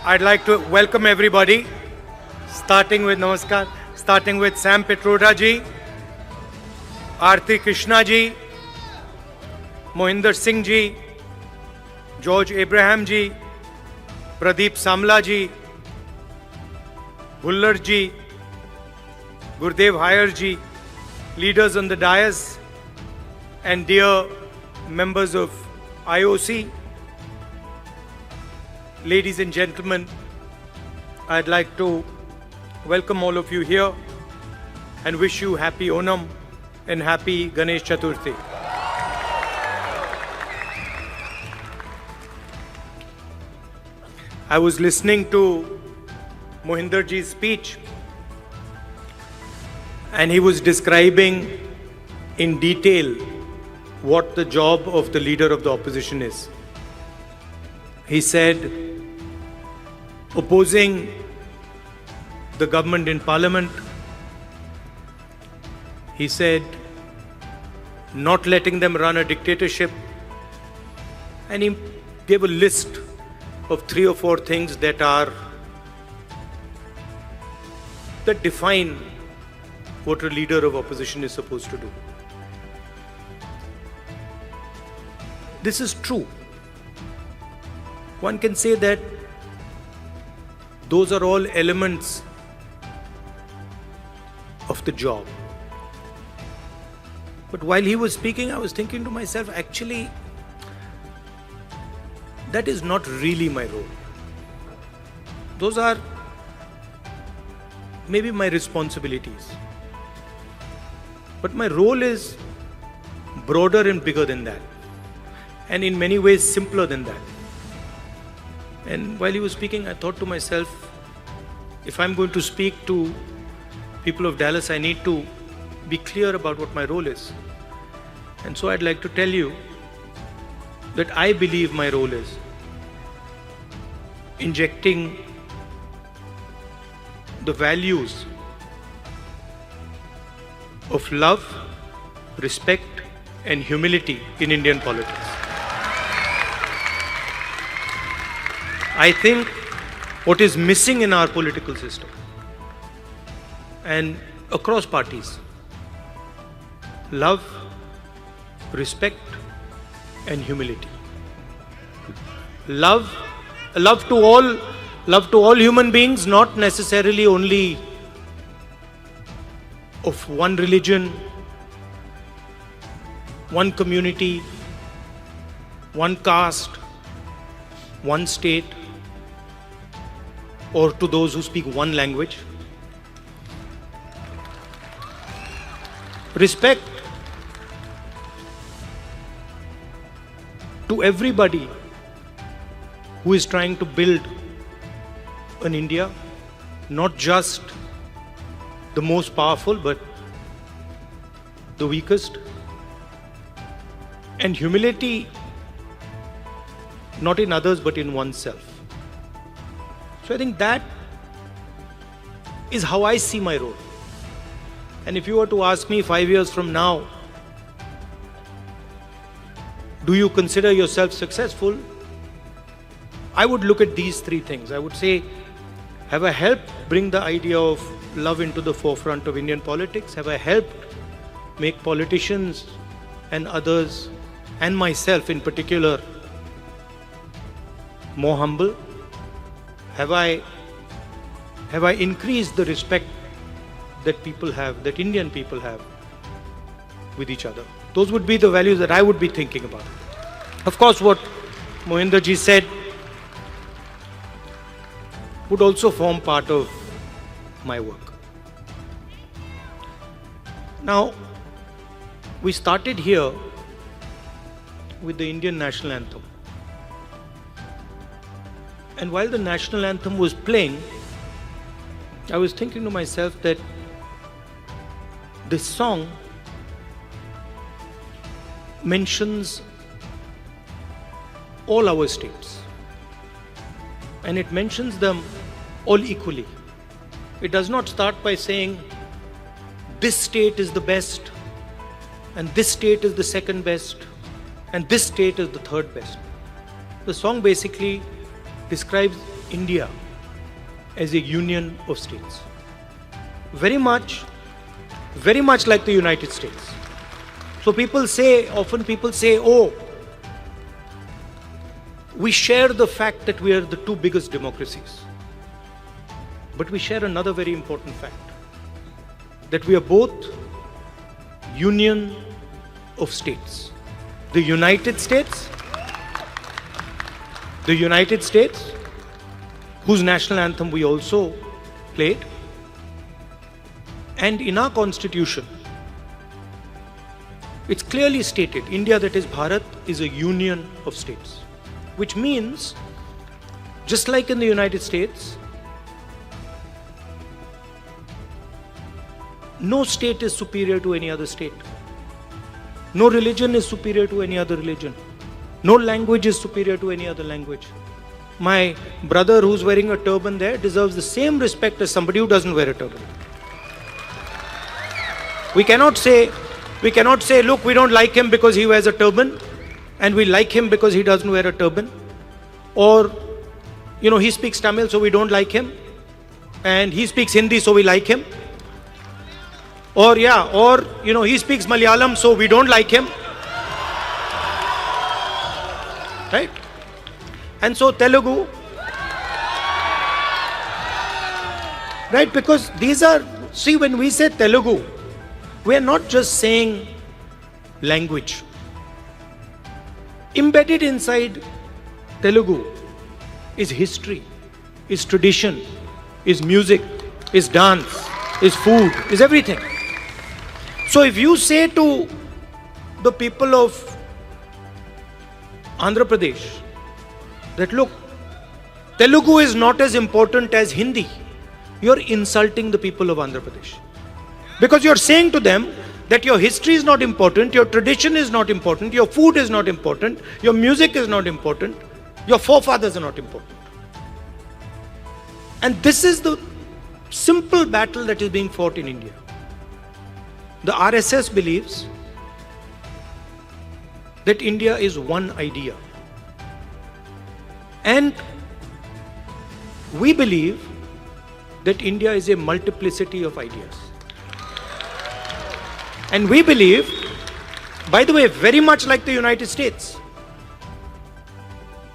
I'd like to welcome everybody, starting with Namaskar, starting with Sam Pitroda ji, Aarti Krishna ji, Mohinder Singh ji, George Abraham ji, Pradeep Samla ji, Bhullar ji, Gurdev Haier ji, leaders on the dais, and dear members of IOC, ladies and gentlemen, I'd like to welcome all of you here and wish you happy Onam and happy Ganesh Chaturthi. I was listening to Mohinder ji's speech, and he was describing in detail what the job of the leader of the opposition is. He said, opposing the government in parliament. He said, not letting them run a dictatorship. And he gave a list of 3 or 4 things that define what a leader of opposition is supposed to do. This is true. One can say that those are all elements of the job. But while he was speaking, I was thinking to myself, actually, that is not really my role. Those are maybe my responsibilities. But my role is broader and bigger than that, and in many ways simpler than that. And while he was speaking, I thought to myself, if I'm going to speak to people of Dallas, I need to be clear about what my role is. And so I'd like to tell you that I believe my role is injecting the values of love, respect, and humility in Indian politics. I think what is missing in our political system and across parties, love, respect, and humility. Love to all human beings, not necessarily only of one religion, one community, one caste, one state, or to those who speak one language. Respect to everybody who is trying to build an India, not just the most powerful, but the weakest. And humility, not in others, but in oneself. So I think that is how I see my role. And if you were to ask me 5 years from now, do you consider yourself successful? I would look at these 3 things. I would say, have I helped bring the idea of love into the forefront of Indian politics? Have I helped make politicians and others, and myself in particular, more humble? Have I increased the respect that people have, that Indian people have with each other? Those would be the values that I would be thinking about. Of course, what Mohinder ji said would also form part of my work. Now, we started here with the Indian national anthem. And while the national anthem was playing, I was thinking to myself that this song mentions all our states, and it mentions them all equally. It does not start by saying this state is the best and this state is the second best and this state is the third best. The song basically describes India as a union of states. Very much like the United States. So often people say, oh, we share the fact that we are the two biggest democracies. But we share another very important fact, that we are both union of states. The United States, whose national anthem we also played, and in our constitution, it's clearly stated, India, that is Bharat, is a union of states. Which means, just like in the United States, no state is superior to any other state. No religion is superior to any other religion. No language is superior to any other language. My brother who's wearing a turban there deserves the same respect as somebody who doesn't wear a turban. We cannot say, look, we don't like him because he wears a turban, and we like him because he doesn't wear a turban. Or, he speaks Tamil, so we don't like him. And he speaks Hindi, so we like him. Or, he speaks Malayalam, so we don't like him. Right? And so Telugu. Right? Because when we say Telugu, we are not just saying language. Embedded inside Telugu is history, is tradition, is music, is dance, is food, is everything. So if you say to the people of Andhra Pradesh that, look, Telugu is not as important as Hindi, you're insulting the people of Andhra Pradesh. Because you're saying to them that your history is not important, your tradition is not important, your food is not important, your music is not important, your forefathers are not important. And this is the simple battle that is being fought in India. The RSS believes that India is one idea. And we believe that India is a multiplicity of ideas. And we believe, by the way, very much like the United States,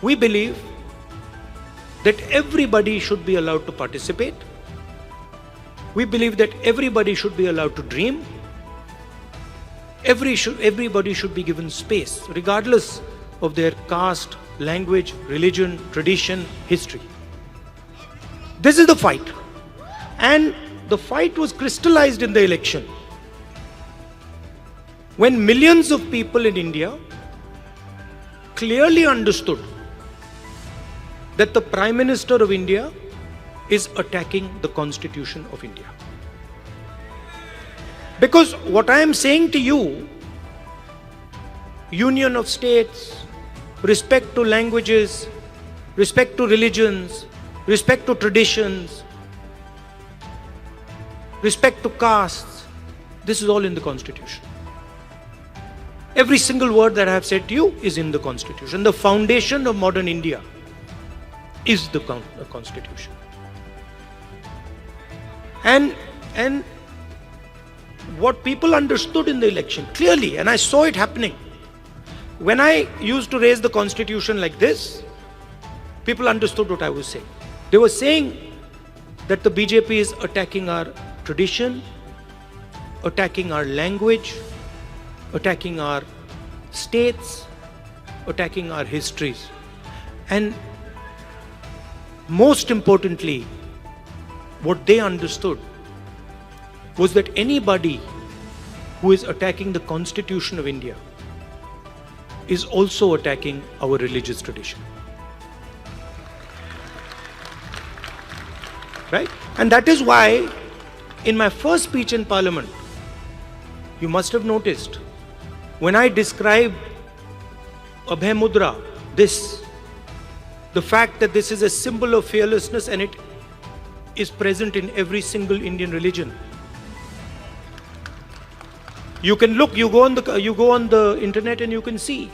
we believe that everybody should be allowed to participate. We believe that everybody should be allowed to dream. Everybody should be given space, regardless of their caste, language, religion, tradition, history. This is the fight. And the fight was crystallized in the election, when millions of people in India clearly understood that the Prime Minister of India is attacking the Constitution of India. Because what I am saying to you, union of states, respect to languages, respect to religions, respect to traditions, respect to castes, this is all in the Constitution. Every single word that I have said to you is in the Constitution. The foundation of modern India is the Constitution. And what people understood in the election clearly, and I saw it happening, when I used to raise the Constitution like this, people understood what I was saying. They were saying that the BJP is attacking our tradition, attacking our language, attacking our states, attacking our histories. And most importantly, what they understood was that anybody who is attacking the Constitution of India is also attacking our religious tradition. Right? And that is why in my first speech in Parliament, you must have noticed, when I described Abhay Mudra, the fact that this is a symbol of fearlessness and it is present in every single Indian religion. You can look, you go on the internet and you can see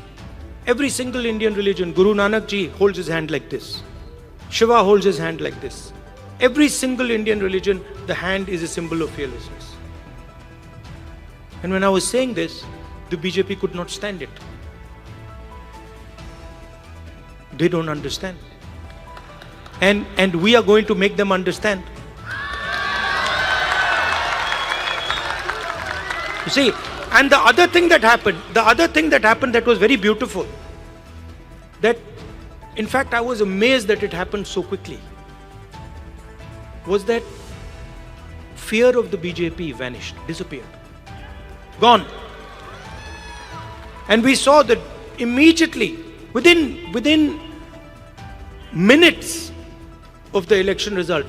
every single Indian religion. Guru Nanak ji holds his hand like this. Shiva holds his hand like this. Every single Indian religion, the hand is a symbol of fearlessness. And when I was saying this, the BJP could not stand it. They don't understand. And we are going to make them understand. You see, and the other thing that happened that was very beautiful, that in fact I was amazed that it happened so quickly, was that fear of the BJP vanished, disappeared, gone. And we saw that immediately, within minutes of the election result,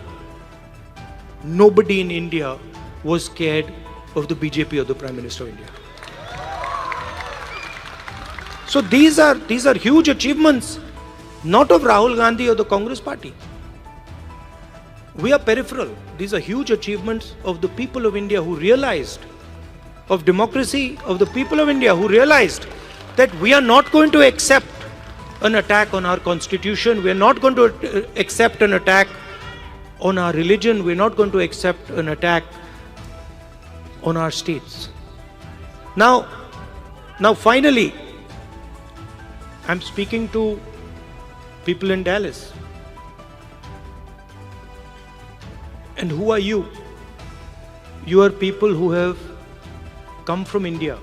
nobody in India was scared of the BJP or the Prime Minister of India. So these are huge achievements, not of Rahul Gandhi or the Congress party. We are peripheral. These are huge achievements of the people of India who realized, of democracy, of the people of India who realized that we are not going to accept an attack on our constitution, we are not going to accept an attack on our religion, we are not going to accept an attack on our states. Now finally, I'm speaking to people in Dallas. And who are you? You are people who have come from India.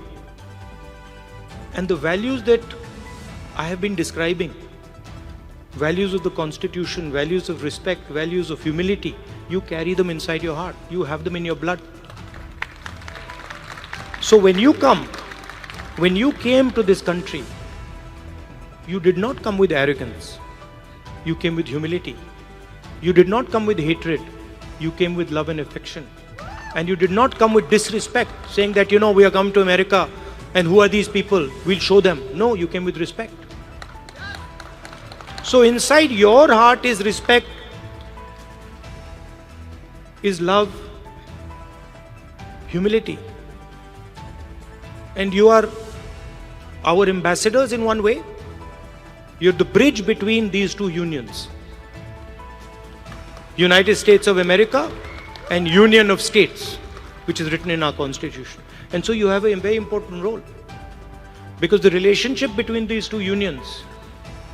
And the values that I have been describing, values of the constitution, values of respect, values of humility, you carry them inside your heart. You have them in your blood. So when you came to this country, you did not come with arrogance. You came with humility. You did not come with hatred. You came with love and affection. And you did not come with disrespect, saying that, we are come to America and who are these people? We'll show them. No, you came with respect. So inside your heart is respect, is love, humility. And you are our ambassadors in one way. You're the bridge between these two unions. United States of America and Union of States, which is written in our constitution. And so you have a very important role, because the relationship between these two unions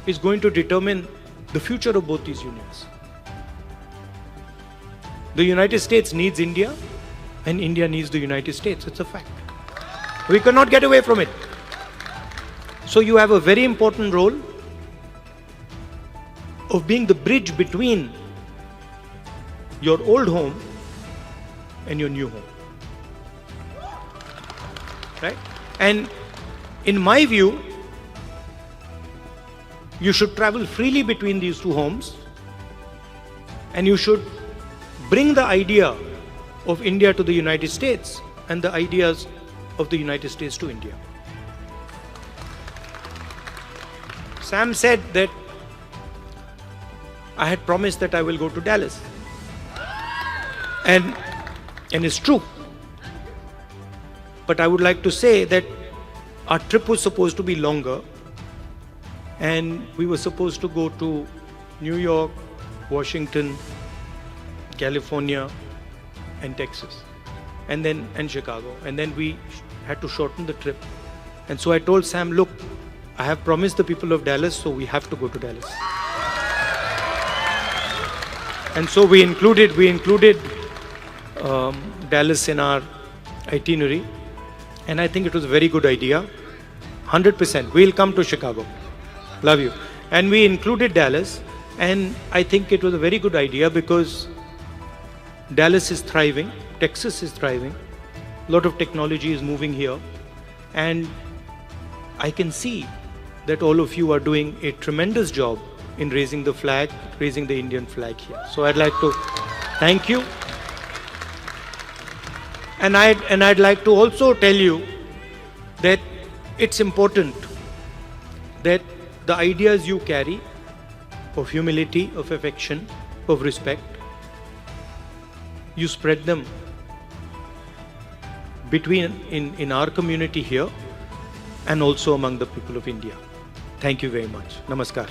is going to determine the future of both these unions. The United States needs India and India needs the United States. It's a fact. We cannot get away from it. So you have a very important role of being the bridge between your old home and your new home. Right? And in my view, you should travel freely between these two homes, and you should bring the idea of India to the United States and the ideas of the United States to India. Sam said that I had promised that I will go to Dallas. And it's true. But I would like to say that our trip was supposed to be longer, and we were supposed to go to New York, Washington, California, and Texas, and Chicago. And then we had to shorten the trip. And so I told Sam, look, I have promised the people of Dallas, so we have to go to Dallas. And so we included Dallas in our itinerary, and I think it was a very good idea. 100%. We'll come to Chicago. Love you. And we included Dallas, and I think it was a very good idea because Dallas is thriving, Texas is thriving, a lot of technology is moving here, and I can see that all of you are doing a tremendous job in raising the flag, raising the Indian flag here. So I'd like to thank you. And I'd like to also tell you that it's important that the ideas you carry of humility, of affection, of respect, you spread them in our community here and also among the people of India. Thank you very much. Namaskar.